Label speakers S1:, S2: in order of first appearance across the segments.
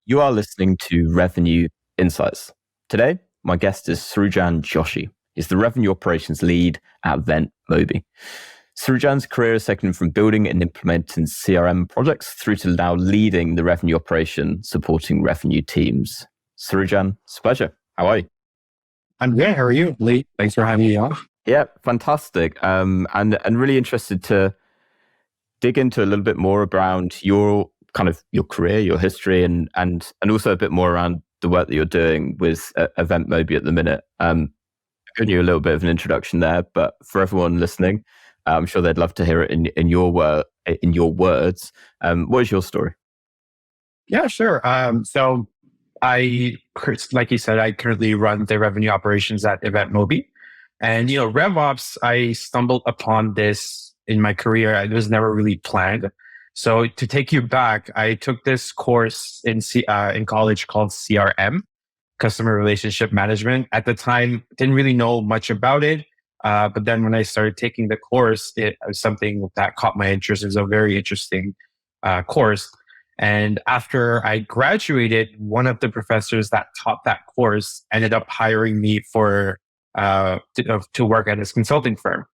S1: You are listening to Revenue Insights. Today, my guest is Srujan Joshi. He's the Revenue Operations Lead at EventMobi. Srujan's career has taken him from building and implementing CRM projects through to now leading the revenue operation, supporting revenue teams. Srujan, it's a pleasure. How are you?
S2: I'm good. How are you, Lee? Thanks for having me on.
S1: Yeah, fantastic. And really interested to dig into a little bit more around your career, your history, and also a bit more around the work that you're doing with EventMobi at the minute. Giving you a little bit of an introduction there, but for everyone listening, I'm sure they'd love to hear it in your words. What is your story?
S2: Yeah, sure. So like you said, I currently run the revenue operations at EventMobi. And, RevOps, I stumbled upon this in my career. It was never really planned. So to take you back, I took this course in college called CRM, Customer Relationship Management. At the time, didn't really know much about it. But then when I started taking the course, it was something that caught my interest. It was a very interesting course. And after I graduated, one of the professors that taught that course ended up hiring me to work at his consulting firm.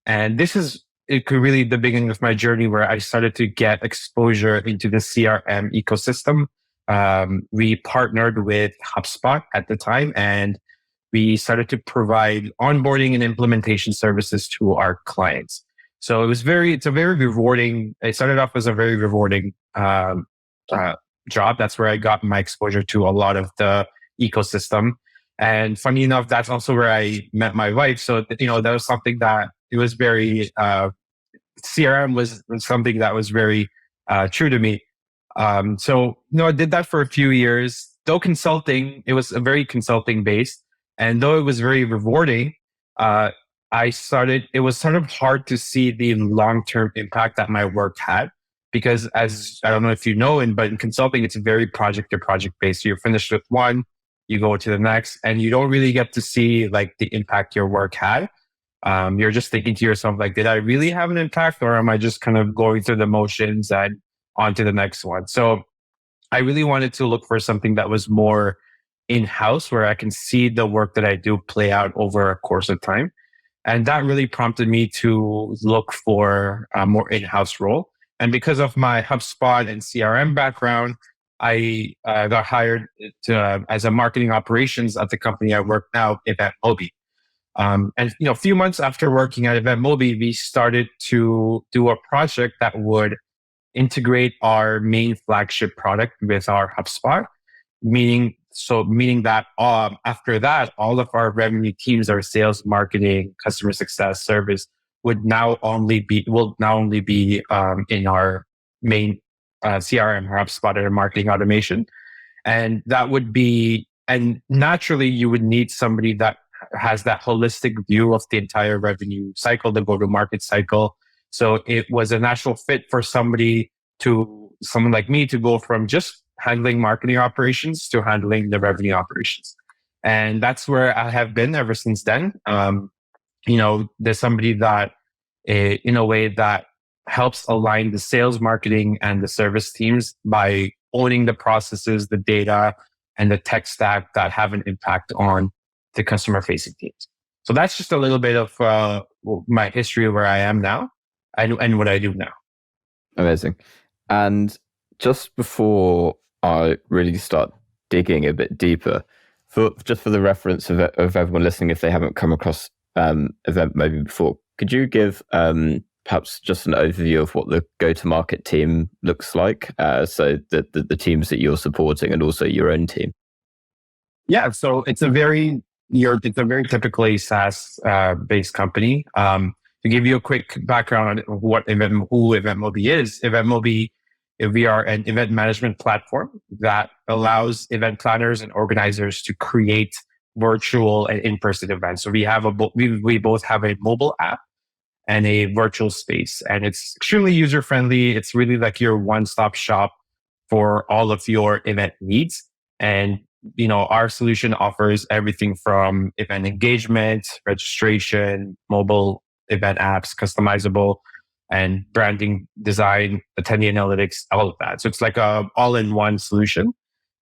S2: And this is really the beginning of my journey where I started to get exposure into the CRM ecosystem. We partnered with HubSpot at the time, and we started to provide onboarding and implementation services to our clients. So it started off as a very rewarding job. That's where I got my exposure to a lot of the ecosystem. And funny enough, that's also where I met my wife. So, that was something that it was very, CRM was something that was very true to me. So, I did that for a few years. Though consulting, it was a very consulting based. And though it was very rewarding, it was sort of hard to see the long-term impact that my work had. Because as I don't know if you know, but in consulting, it's very project to project based. So you're finished with one, you go to the next, and you don't really get to see like the impact your work had. You're just thinking to yourself, like, did I really have an impact, or am I just kind of going through the motions and on to the next one? So I really wanted to look for something that was more in-house, where I can see the work that I do play out over a course of time. And that really prompted me to look for a more in-house role. And because of my HubSpot and CRM background, I got hired as a marketing operations at the company I work now, EventMobi. And a few months after working at EventMobi, we started to do a project that would integrate our main flagship product with our HubSpot, meaning that after that, all of our revenue teams, our sales, marketing, customer success, service will now only be in our main CRM or HubSpot or marketing automation. And and naturally you would need somebody that has that holistic view of the entire revenue cycle, the go-to-market cycle. So it was a natural fit for someone like me to go from just handling marketing operations to handling the revenue operations. And that's where I have been ever since then. There's somebody that in a way that helps align the sales, marketing, and the service teams by owning the processes, the data, and the tech stack that have an impact on the customer-facing teams. So that's just a little bit of my history of where I am now and what I do now.
S1: Amazing. And just before I really start digging a bit deeper, for the reference of everyone listening, if they haven't come across EventMobi before, could you give perhaps just an overview of what the go-to-market team looks like? So the teams that you're supporting and also your own team.
S2: Yeah, so it's a very typically SaaS based company. To give you a quick background on who EventMobi is, EventMobi, we are an event management platform that allows event planners and organizers to create virtual and in-person events. So we both have a mobile app and a virtual space, and it's extremely user friendly. It's really like your one-stop shop for all of your event needs. And our solution offers everything from event engagement, registration, mobile event apps, customizable, and branding, design, attendee analytics, all of that. So it's like a all-in-one solution.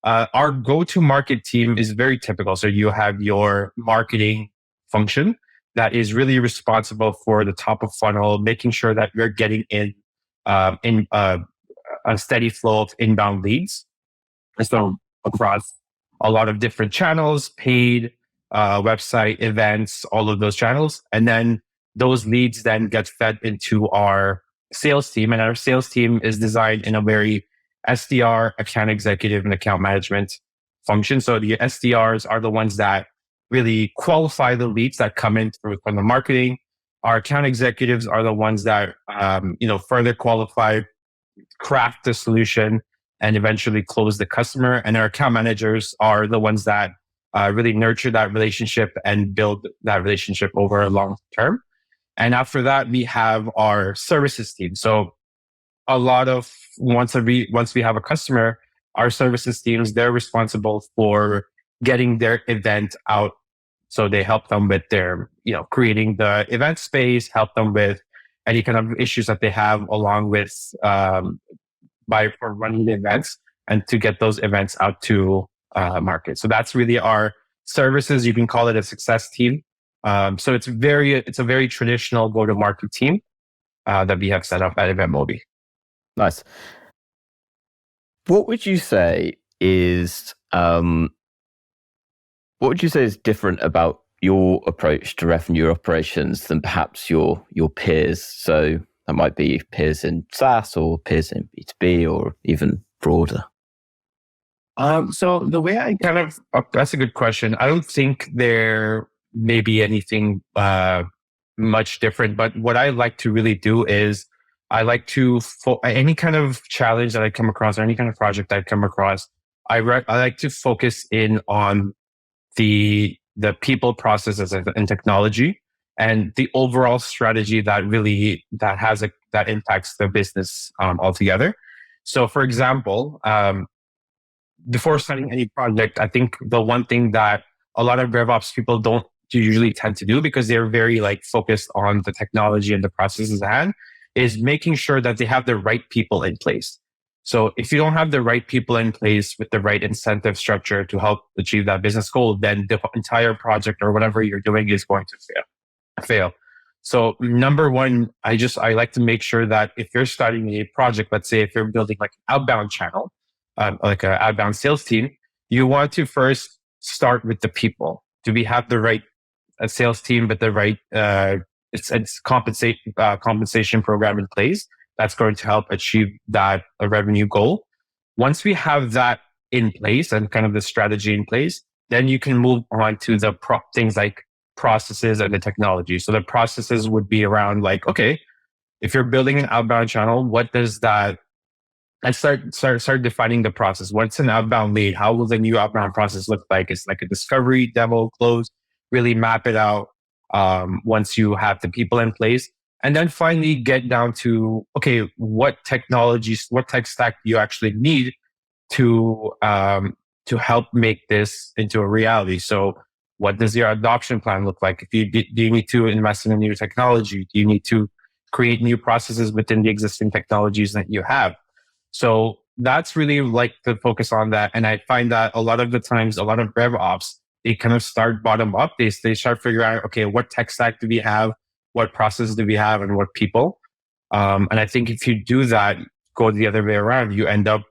S2: Our go-to-market team is very typical. So you have your marketing function that is really responsible for the top of funnel, making sure that we're getting in a steady flow of inbound leads. So across a lot of different channels, paid, website, events, all of those channels. And then those leads then get fed into our sales team. And our sales team is designed in a very SDR, account executive, and account management function. So the SDRs are the ones that really qualify the leads that come in from the marketing. Our account executives are the ones that further qualify, craft the solution, and eventually close the customer. And our account managers are the ones that really nurture that relationship and build that relationship over a long term. And after that, we have our services team. So a lot of once we have a customer, our services teams, they're responsible for getting their event out. So they help them with their, creating the event space, help them with any kind of issues that they have along with for running the events and to get those events out to market. So that's really our services. You can call it a success team. So it's a very traditional go-to-market team that we have set up at EventMobi.
S1: Nice. What would you say is different about your approach to revenue operations than perhaps your peers? So that might be peers in SaaS or peers in B2B or even broader.
S2: So the way that's a good question. I don't think there may be anything much different, but what I like to really do is I like to, any kind of challenge that I come across or any kind of project that I come across, I like to focus in on the people, processes, and technology, and the overall strategy that impacts the business altogether. So, for example, before starting any project, I think the one thing that a lot of RevOps people don't usually tend to do, because they're very focused on the technology and the processes at hand, is making sure that they have the right people in place. So if you don't have the right people in place with the right incentive structure to help achieve that business goal, then the entire project or whatever you're doing is going to fail. So number one, I like to make sure that if you're starting a project, let's say if you're building an outbound channel, like an outbound sales team, you want to first start with the people. Do we have the right sales team with the right it's compensation program in place that's going to help achieve that revenue goal? Once we have that in place and kind of the strategy in place, then you can move on to the things like processes and the technology. So the processes would be around okay, if you're building an outbound channel, what does that? Let's start defining the process. What's an outbound lead? How will the new outbound process look like? It's like a discovery, demo, close. Really map it out once you have the people in place, and then finally get down to what technologies, what tech stack do you actually need to help make this into a reality? So what does your adoption plan look like? Do you need to invest in a new technology? Do you need to create new processes within the existing technologies that you have? So that's really the focus on that. And I find that a lot of the times, a lot of RevOps, they kind of start bottom up. They start figuring out, what tech stack do we have? What process do we have? And what people? And I think if you do that, go the other way around, you end up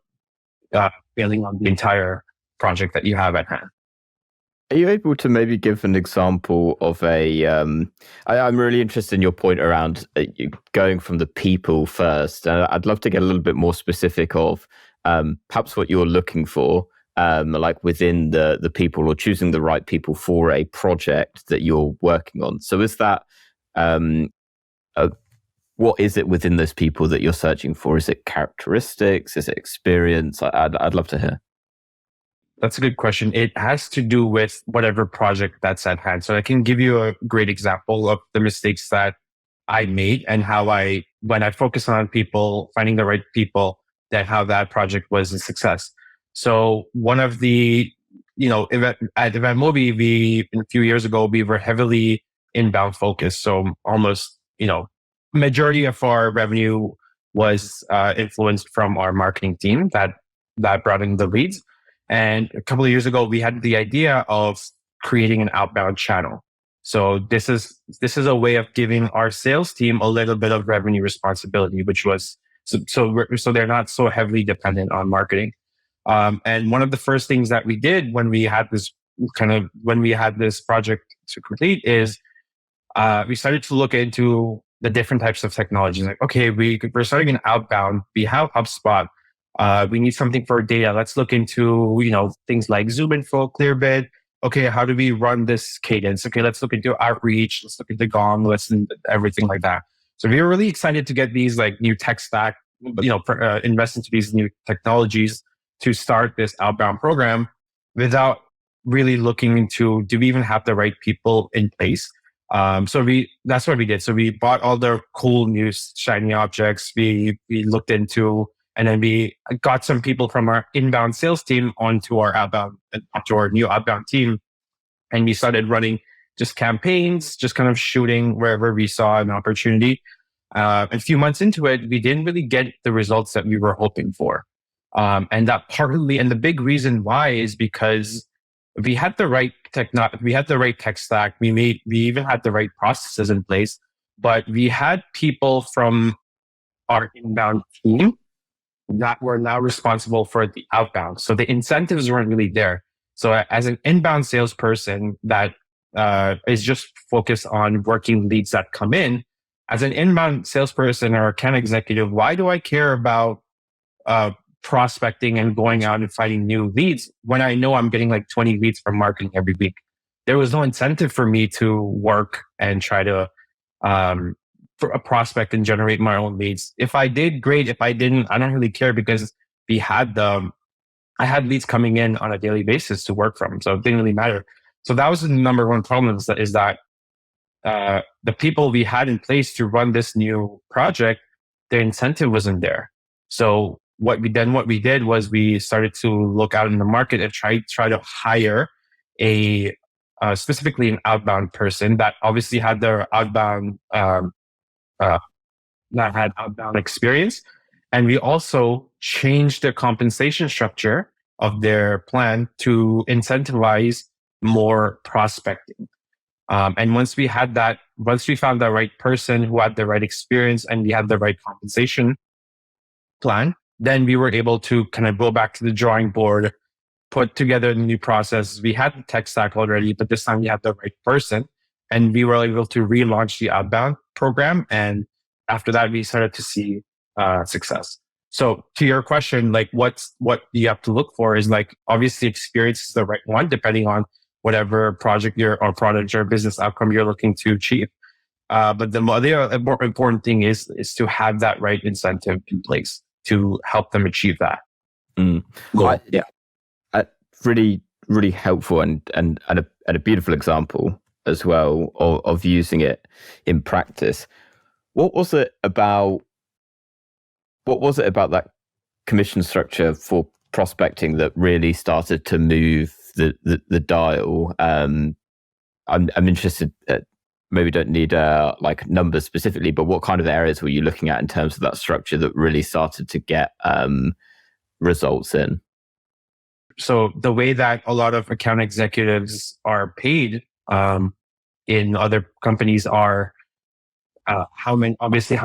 S2: failing on the entire project that you have at hand.
S1: Are you able to maybe give an example of I'm really interested in your point around going from the people first. I'd love to get a little bit more specific of perhaps what you're looking for, within the people, or choosing the right people for a project that you're working on. So is that, what is it within those people that you're searching for? Is it characteristics? Is it experience? I'd love to hear.
S2: That's a good question. It has to do with whatever project that's at hand. So I can give you a great example of the mistakes that I made and how when I focus on people, finding the right people, that how that project was a success. So one of the, at EventMobi, a few years ago, we were heavily inbound focused. So almost, majority of our revenue was influenced from our marketing team that brought in the leads. And a couple of years ago, we had the idea of creating an outbound channel. So this is a way of giving our sales team a little bit of revenue responsibility, which was so they're not so heavily dependent on marketing. And one of the first things that we did when we had this project to complete is we started to look into the different types of technologies. Like, okay, we're starting an outbound. We have HubSpot. We need something for data. Let's look into, things like ZoomInfo, Clearbit. Okay, how do we run this cadence? Okay, let's look into outreach. Let's look into Gong. Let's everything like that. So we were really excited to get these like new tech stack, invest into these new technologies to start this outbound program without really looking into, do we even have the right people in place? That's what we did. So we bought all the cool new shiny objects. We looked into, and then we got some people from our inbound sales team onto our new outbound team. And we started running just campaigns, just kind of shooting wherever we saw an opportunity. A few months into it, we didn't really get the results that we were hoping for. And the big reason why is because we had the right tech stack. We even had the right processes in place, but we had people from our inbound team that were now responsible for the outbound. So the incentives weren't really there. So as an inbound salesperson that is just focused on working leads that come in, as an inbound salesperson or account executive, why do I care about prospecting and going out and finding new leads when I know I'm getting like 20 leads from marketing every week? There was no incentive for me to work and try to for a prospect and generate my own leads. If I did, great. If I didn't, I don't really care, because I had leads coming in on a daily basis to work from. So it didn't really matter. So that was the number one problem, is that the people we had in place to run this new project, their incentive wasn't there. So what we did was we started to look out in the market and try to hire specifically an outbound person that obviously had their outbound experience. And we also changed the compensation structure of their plan to incentivize more prospecting. And once we found the right person who had the right experience and we had the right compensation plan, then we were able to kind of go back to the drawing board, put together the new process. We had the tech stack already, but this time we had the right person, and we were able to relaunch the outbound program. And after that, we started to see success. So to your question, like what you have to look for is, like, obviously experience is the right one, depending on whatever product or business outcome you're looking to achieve. But the other more important thing is to have that right incentive in place to help them achieve that.
S1: Really, really helpful and a beautiful example as well of using it in practice. What was it about that commission structure for prospecting that really started to move the dial? I'm interested. Maybe don't need like numbers specifically, but what kind of areas were you looking at in terms of that structure that really started to get results in?
S2: So the way that a lot of account executives are paid in other companies are how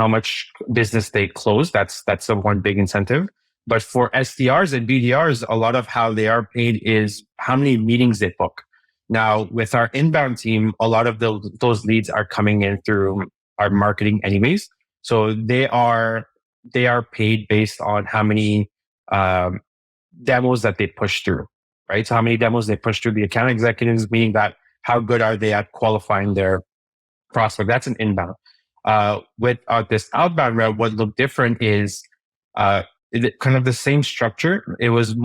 S2: much business they close. That's the one big incentive. But for SDRs and BDRs, a lot of how they are paid is how many meetings they book. Now, with our inbound team, a lot of those leads are coming in through our marketing anyways. So they are paid based on how many demos that they push through, right? So how many demos they push through the account executives, meaning that how good are they at qualifying their prospect? That's an inbound. With this outbound route, what looked different is kind of the same structure. It was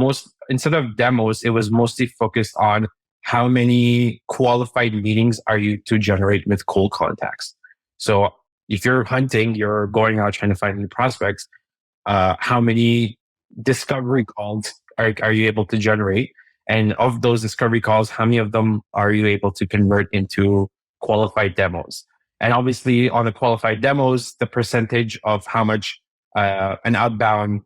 S2: instead of demos, it was mostly focused on how many qualified meetings are you to generate with cold contacts. So if you're hunting, you're going out trying to find new prospects, how many discovery calls are you able to generate? And of those discovery calls, how many of them are you able to convert into qualified demos? And obviously on the qualified demos, the percentage of how much an outbound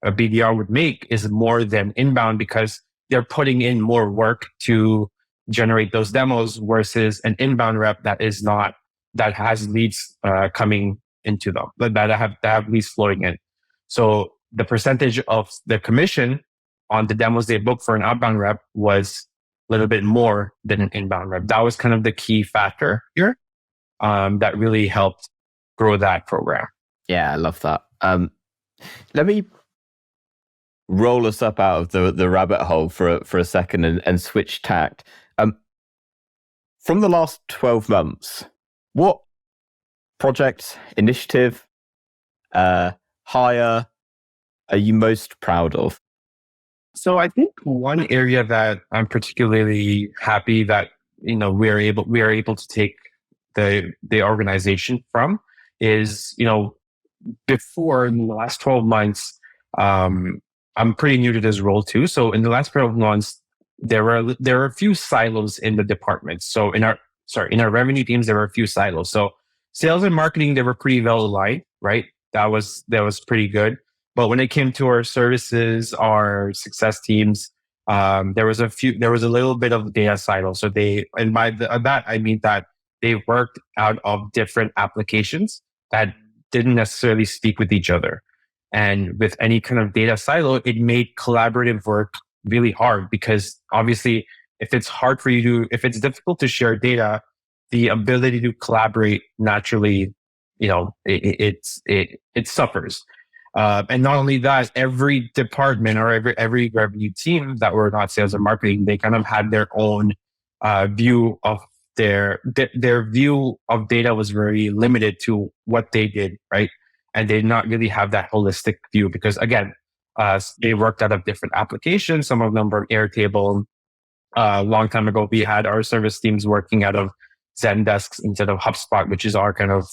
S2: BDR would make is more than inbound, because they're putting in more work to generate those demos versus an inbound rep that has leads coming into them, that have leads flowing in. So the percentage of the commission on the demos they booked for an outbound rep was a little bit more than an inbound rep. That was kind of the key factor here that really helped grow that program.
S1: Yeah, I love that. Let me roll us up out of the rabbit hole for a second and switch tact. From the last 12 months, what project, initiative, hire are you most proud of?
S2: So I think one area that I'm particularly happy that we are able to take the organization from is, before, in the last 12 months, I'm pretty new to this role too. So in the last 12 months, there were a few silos in the department. So in our revenue teams, there were a few silos. So sales and marketing, they were pretty well aligned, right? That was pretty good. But when it came to our services, our success teams, there was a little bit of data silo. So that I mean that they worked out of different applications that didn't necessarily speak with each other. And with any kind of data silo, it made collaborative work really hard, because obviously if it's difficult to share data, the ability to collaborate naturally, it suffers. And not only that, every department or every revenue team that were not sales and marketing, they kind of had their own view of their view of data was very limited to what they did, right? And they did not really have that holistic view, because again, they worked out of different applications. Some of them were Airtable. A long time ago, we had our service teams working out of Zendesk instead of HubSpot, which is our kind of,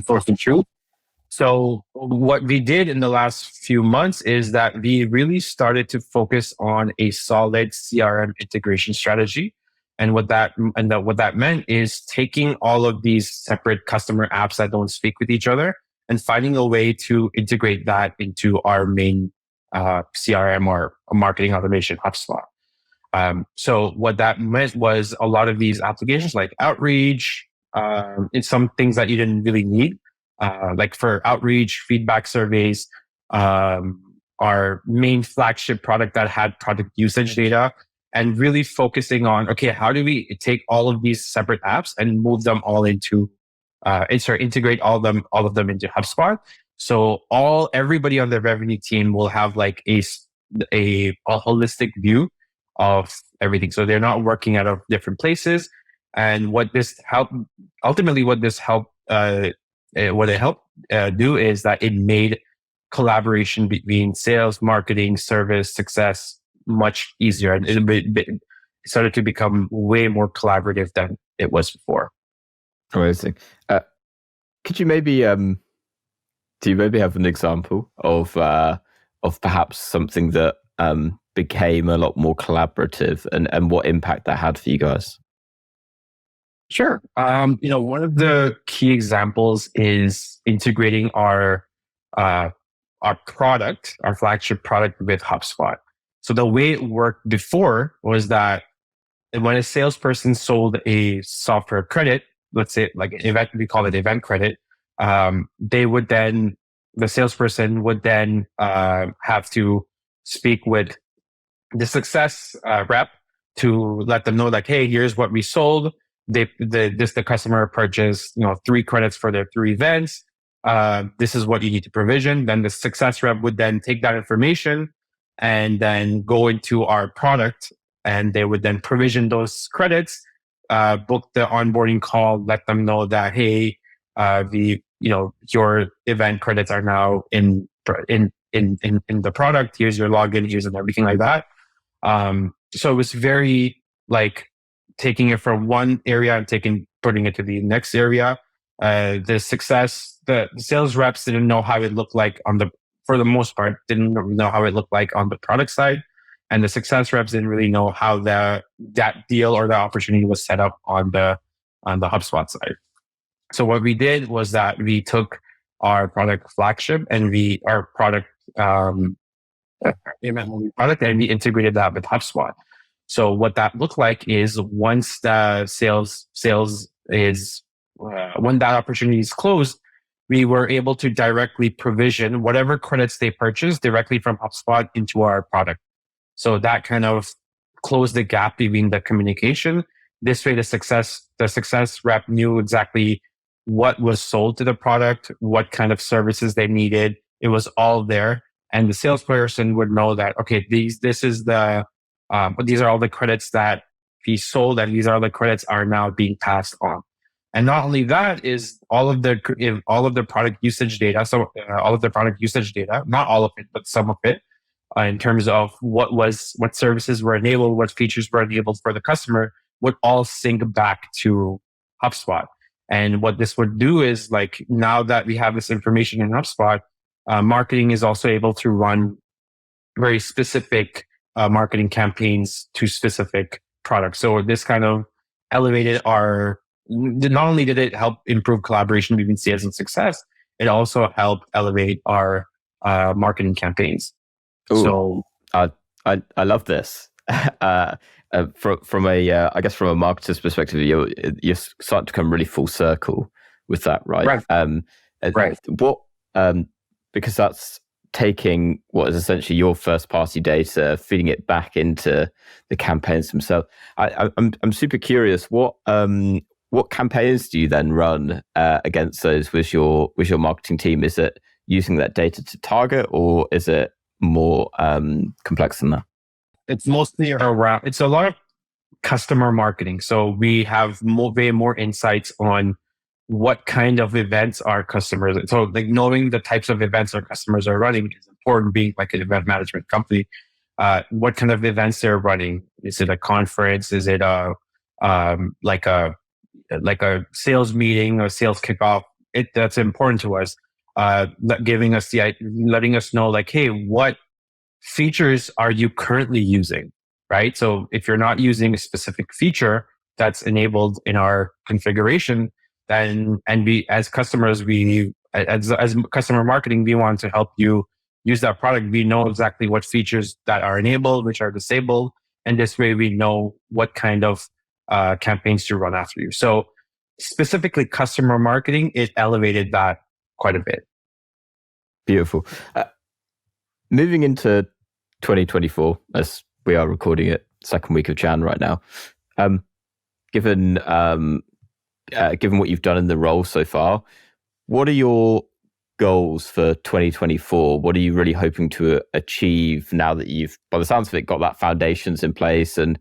S2: source of truth. So what we did in the last few months is that we really started to focus on a solid CRM integration strategy. And what that meant is taking all of these separate customer apps that don't speak with each other and finding a way to integrate that into our main CRM or marketing automation, HubSpot. So what that meant was a lot of these applications like Outreach, it's some things that you didn't really need. Like for Outreach, feedback surveys, our main flagship product that had product usage data, and really focusing on, okay, how do we take all of these separate apps and move them all into, integrate all of them into HubSpot. So everybody on the revenue team will have like a holistic view of everything. So they're not working out of different places. And what it helped do is that it made collaboration between sales, marketing, service, success much easier, and it started to become way more collaborative than it was before.
S1: Amazing. Could you maybe do you maybe have an example of perhaps something that became a lot more collaborative, and what impact that had for you guys?
S2: Sure. One of the key examples is integrating our product, our flagship product, with HubSpot. So the way it worked before was that when a salesperson sold a software credit, let's say like an event, we call it event credit, the salesperson would then have to speak with the success rep to let them know, like, hey, here's what we sold. The customer purchased 3 credits for their 3 events. This is what you need to provision. Then the success rep would then take that information and then go into our product, and they would then provision those credits, book the onboarding call, let them know that, hey, your event credits are now in the product. Here's your login, here's and everything like that. So it was very like taking it from one area and putting it to the next area. The sales reps didn't know how it looked like for the most part, didn't know how it looked like on the product side. And the success reps didn't really know how that deal or the opportunity was set up on the HubSpot side. So what we did was that we took our product flagship and our product EventMobi product, and we integrated that with HubSpot. So what that looked like is once the sales is when that opportunity is closed, we were able to directly provision whatever credits they purchased directly from HubSpot into our product. So that kind of closed the gap between the communication. This way, the success rep knew exactly what was sold to the product, what kind of services they needed. It was all there, and the salesperson would know that okay, these are all the credits that he sold, and these are the credits are now being passed on. And not only that is all of the product usage data. So all of the product usage data, not all of it, but some of it, in terms of what services were enabled, what features were enabled for the customer, would all sync back to HubSpot. And what this would do is, like, now that we have this information in HubSpot, marketing is also able to run very specific marketing campaigns to specific products. So this kind of elevated not only did it help improve collaboration between sales and success, it also helped elevate our marketing campaigns.
S1: Ooh,
S2: so
S1: I love this. From a I guess from a marketer's perspective, you're starting to come really full circle with that, right?
S2: Right.
S1: What because that's taking what is essentially your first party data, feeding it back into the campaigns themselves. I'm super curious. What campaigns do you then run against those with your marketing team? Is it using that data to target, or is it more complex than that?
S2: It's mostly around. It's a lot of customer marketing. So we have way more insights on what kind of events our customers. So like knowing the types of events our customers are running is important. Being like an event management company, what kind of events they're running? Is it a conference? Is it like a sales meeting or sales kickoff? That's important to us. Letting us know, like, hey, what features are you currently using, right? So if you're not using a specific feature that's enabled in our configuration, then as customer marketing, we want to help you use that product. We know exactly what features that are enabled, which are disabled, and this way we know what kind of campaigns to run after you. So specifically customer marketing, it elevated that quite a bit.
S1: Beautiful. Moving into 2024, as we are recording it second week of Jan right now, given what you've done in the role so far, what are your goals for 2024? What are you really hoping to achieve now that you've, by the sounds of it, got that foundations in place and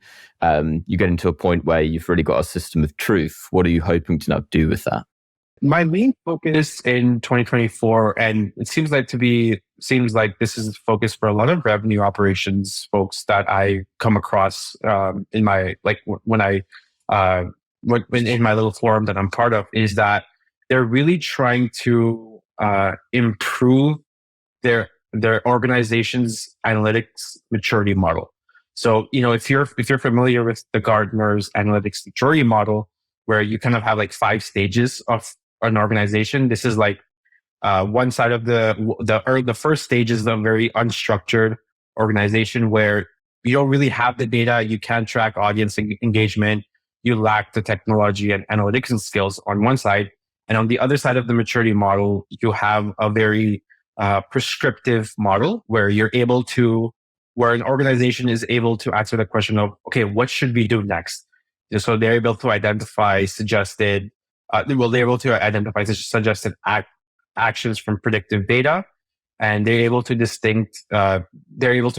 S1: you get into a point where you've really got a system of truth? What are you hoping to now do with that?
S2: My main focus in 2024, and it seems like this is a focus for a lot of revenue operations folks that I come across in my in my little forum that I'm part of, is that they're really trying to improve their organization's analytics maturity model. So, if you're familiar with the Gartner's analytics maturity model, where you kind of have like 5 stages of an organization. This is like one side of the first stage is a very unstructured organization where you don't really have the data, you can't track audience engagement, you lack the technology and analytics and skills on one side. And on the other side of the maturity model, you have a very prescriptive model where where an organization is able to answer the question of, okay, what should we do next? So they're able to identify suggested actions from predictive data, and they're able to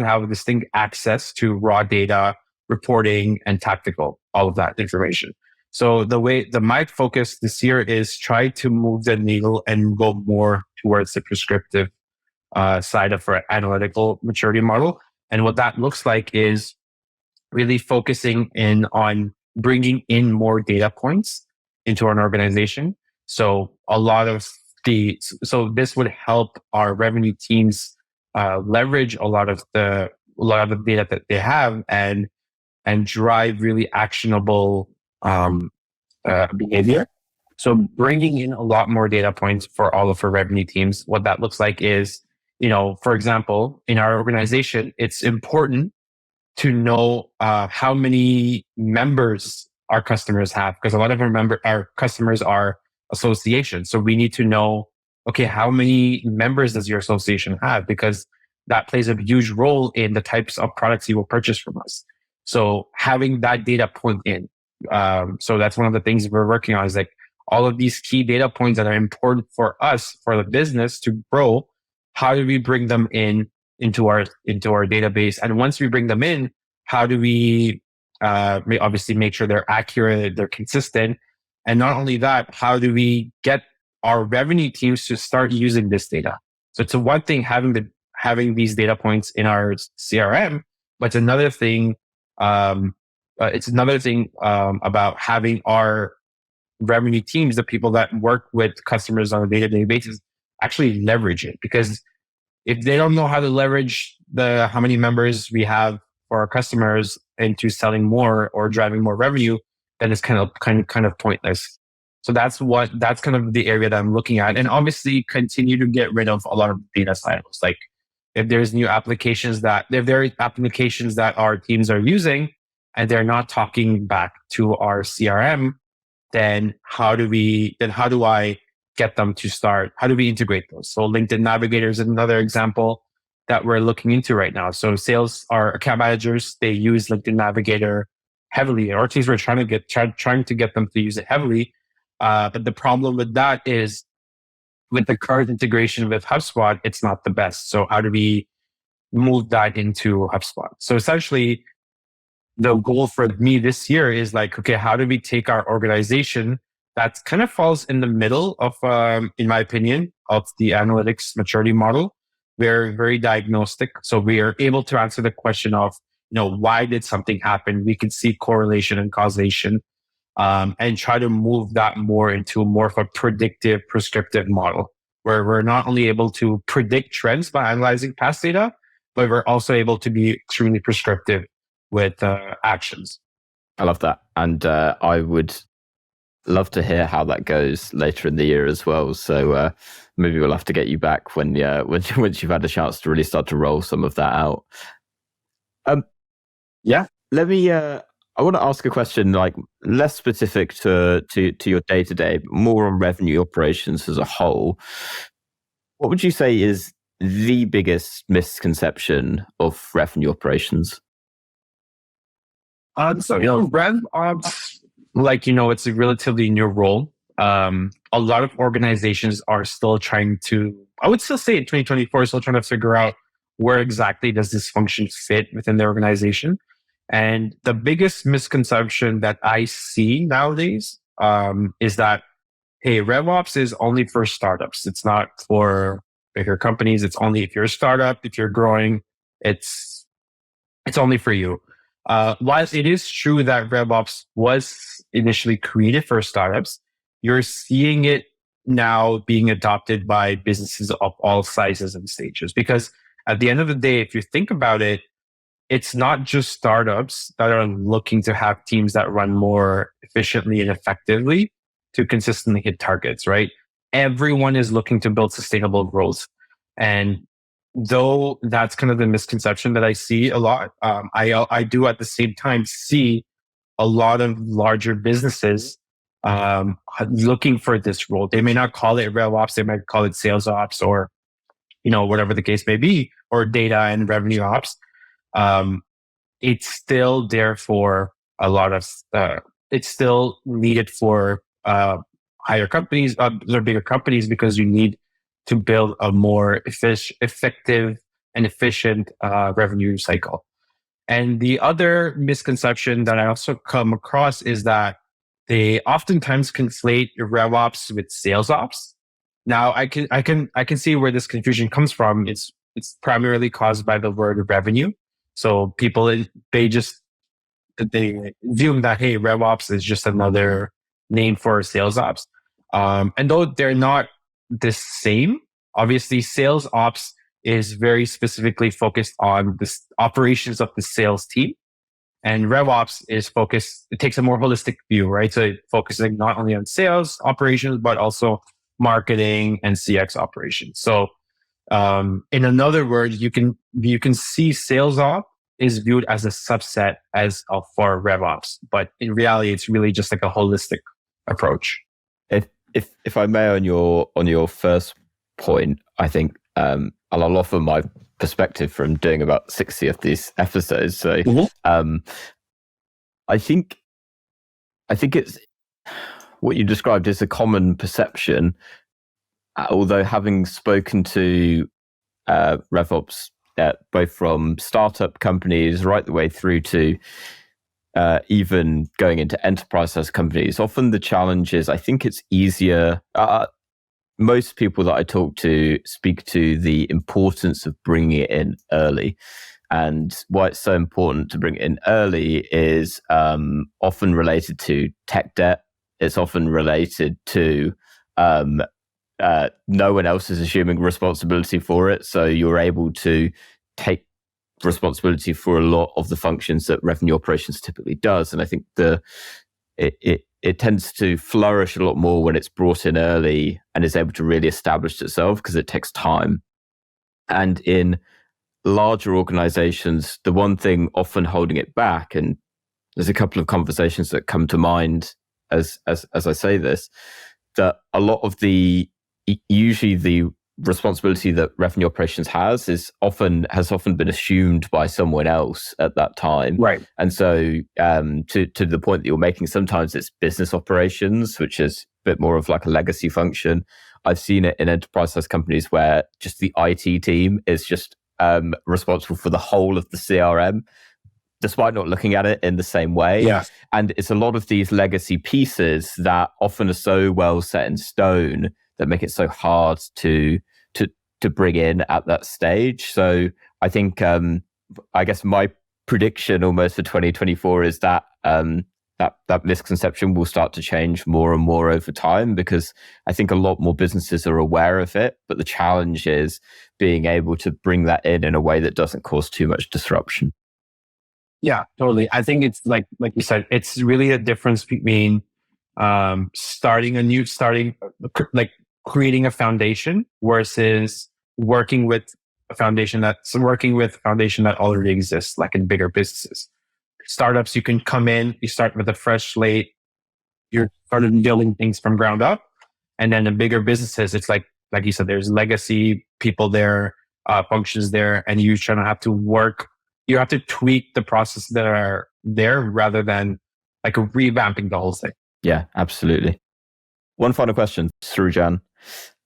S2: have distinct access to raw data, reporting, and tactical, all of that information. So my focus this year is try to move the needle and go more towards the prescriptive side of our analytical maturity model. And what that looks like is really focusing in on bringing in more data points into an organization. So this would help our revenue teams leverage a lot of the data that they have and drive really actionable behavior. So bringing in a lot more data points for all of our revenue teams. What that looks like is for example, in our organization, it's important to know how many members our customers have, because a lot of our customers are associations. So we need to know, okay, how many members does your association have? Because that plays a huge role in the types of products you will purchase from us. So having that data point in. So that's one of the things we're working on, is like all of these key data points that are important for us, for the business to grow. How do we bring them into our database? And once we bring them in, how do we obviously make sure they're accurate, they're consistent? And not only that, how do we get our revenue teams to start using this data? So it's one thing having these data points in our CRM, but it's another thing. About having our revenue teams, the people that work with customers on a day-to-day basis, actually leverage it. Because if they don't know how to leverage how many members we have for our customers into selling more or driving more revenue, then it's kind of pointless. So that's kind of the area that I'm looking at. And obviously continue to get rid of a lot of data silos. Like if there are applications that our teams are using and they're not talking back to our CRM, then how do I get them to start? How do we integrate those? So LinkedIn Navigator is another example that we're looking into right now. So our account managers, they use LinkedIn Navigator heavily, or at least we're trying to get them to use it heavily. But the problem with that is, with the current integration with HubSpot, it's not the best. So how do we move that into HubSpot? So essentially, the goal for me this year is like, okay, how do we take our organization that kind of falls in the middle of, in my opinion, of the analytics maturity model? We're very diagnostic. So we are able to answer the question of, why did something happen? We can see correlation and causation, and try to move that more into more of a predictive, prescriptive model, where we're not only able to predict trends by analyzing past data, but we're also able to be extremely prescriptive with actions.
S1: I love that. And I would love to hear how that goes later in the year as well. So maybe we'll have to get you back when once you've had a chance to really start to roll some of that out.
S2: Yeah.
S1: Let me, I want to ask a question like less specific to your day-to-day, more on revenue operations as a whole. What would you say is the biggest misconception of revenue operations?
S2: So, RevOps, it's a relatively new role. A lot of organizations are still trying to, I would still say in 2024, still trying to figure out where exactly does this function fit within the organization. And the biggest misconception that I see nowadays is that, hey, RevOps is only for startups. It's not for bigger companies. It's only if you're a startup, if you're growing, it's only for you. Whilst it is true that RevOps was initially created for startups, you're seeing it now being adopted by businesses of all sizes and stages. Because at the end of the day, if you think about it, it's not just startups that are looking to have teams that run more efficiently and effectively to consistently hit targets, right? Everyone is looking to build sustainable growth. And though that's kind of the misconception that I see a lot, I do at the same time see a lot of larger businesses looking for this role. They may not call it RevOps, they might call it sales ops, or whatever the case may be, or data and revenue ops. It's still there for a lot of. It's still needed for higher companies or bigger companies, because you need to build a more effective and efficient revenue cycle. And the other misconception that I also come across is that they oftentimes conflate RevOps with sales ops. Now, I can see where this confusion comes from. It's primarily caused by the word revenue. So people, they view that, hey, RevOps is just another name for sales ops. And though they're not the same, obviously sales ops is very specifically focused on the operations of the sales team. And RevOps is focused, it takes a more holistic view, right? So focusing not only on sales operations, but also marketing and CX operations. So In another word, you can see sales op is viewed as a subset for RevOps, but in reality, it's really just like a holistic approach.
S1: If I may, on your first point, I think I'll offer my perspective from doing about 60 of these episodes. So I think it's what you described is a common perception. Although having spoken to RevOps, both from startup companies right the way through to even going into enterprise size companies, often the challenge is I think it's easier. Most people that I talk to speak to the importance of bringing it in early. And why it's so important to bring it in early is often related to tech debt. It's often related to no one else is assuming responsibility for it. So you're able to take responsibility for a lot of the functions that revenue operations typically does. And I think it tends to flourish a lot more when it's brought in early and is able to really establish itself, because it takes time. And in larger organizations, the one thing often holding it back, and there's a couple of conversations that come to mind as I say this, that a lot of usually the responsibility that revenue operations has often been assumed by someone else at that time.
S2: Right.
S1: And so to the point that you're making, sometimes it's business operations, which is a bit more of like a legacy function. I've seen it in enterprise size companies where just the IT team is just responsible for the whole of the CRM, despite not looking at it in the same way.
S2: Yeah.
S1: And it's a lot of these legacy pieces that often are so well set in stone that make it so hard to bring in at that stage. So I think, I guess my prediction almost for 2024 is that that misconception will start to change more and more over time, because I think a lot more businesses are aware of it. But the challenge is being able to bring that in a way that doesn't cause too much disruption.
S2: Yeah, totally. I think it's like you said, it's really a difference between creating a foundation versus working with a foundation that already exists, like in bigger businesses. Startups, you can come in, you start with a fresh slate, you're starting building things from ground up. And then the bigger businesses, it's like you said, there's legacy people there, functions there, and you have to tweak the processes that are there rather than like revamping the whole thing.
S1: Yeah, absolutely. One final question, Srujan.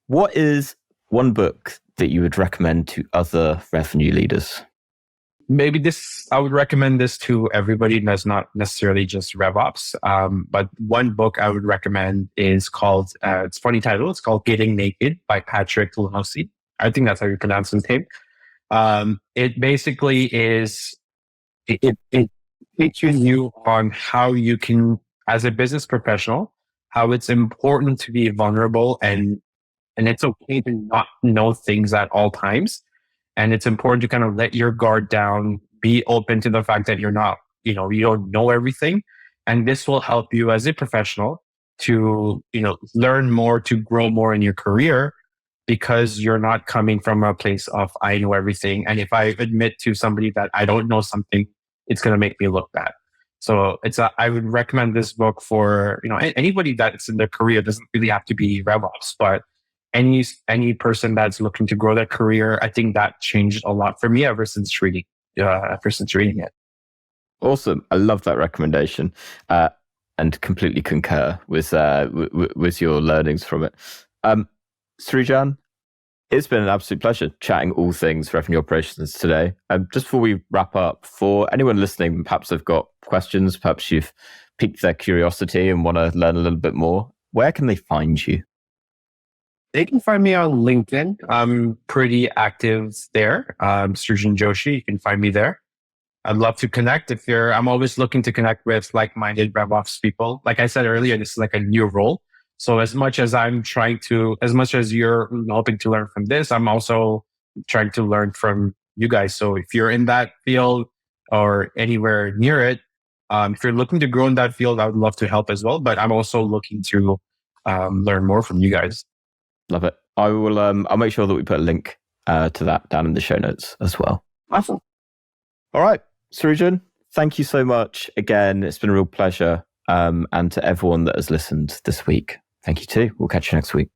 S1: What is one book that you would recommend to other revenue leaders?
S2: Maybe I would recommend this to everybody that's not necessarily just RevOps. But one book I would recommend is called, it's a funny title. It's called Getting Naked by Patrick Lenosi. I think that's how you pronounce his name. It basically is, it teaches you on how you can, as a business professional, how it's important to be vulnerable and it's okay to not know things at all times. And it's important to kind of let your guard down, be open to the fact that you're not, you don't know everything. And this will help you as a professional to, learn more, to grow more in your career, because you're not coming from a place of, I know everything. And if I admit to somebody that I don't know something, it's going to make me look bad. So I would recommend this book for, anybody that's in their career. It doesn't really have to be RevOps, but any person that's looking to grow their career. I think that changed a lot for me ever since reading it.
S1: Awesome. I love that recommendation, and completely concur with your learnings from it. Srujan, it's been an absolute pleasure chatting all things revenue operations today. Just before we wrap up, for anyone listening, perhaps they've got questions, perhaps you've piqued their curiosity and want to learn a little bit more, where can they find you?
S2: They can find me on LinkedIn. I'm pretty active there. Srujan Joshi, you can find me there. I'd love to connect I'm always looking to connect with like-minded RevOps people. Like I said earlier, this is like a new role. So as much as you're hoping to learn from this, I'm also trying to learn from you guys. So if you're in that field or anywhere near it, if you're looking to grow in that field, I would love to help as well. But I'm also looking to learn more from you guys.
S1: Love it. I will. I'll make sure that we put a link to that down in the show notes as well.
S3: Awesome.
S1: All right, Srujan, thank you so much again. It's been a real pleasure. And to everyone that has listened this week, thank you too. We'll catch you next week.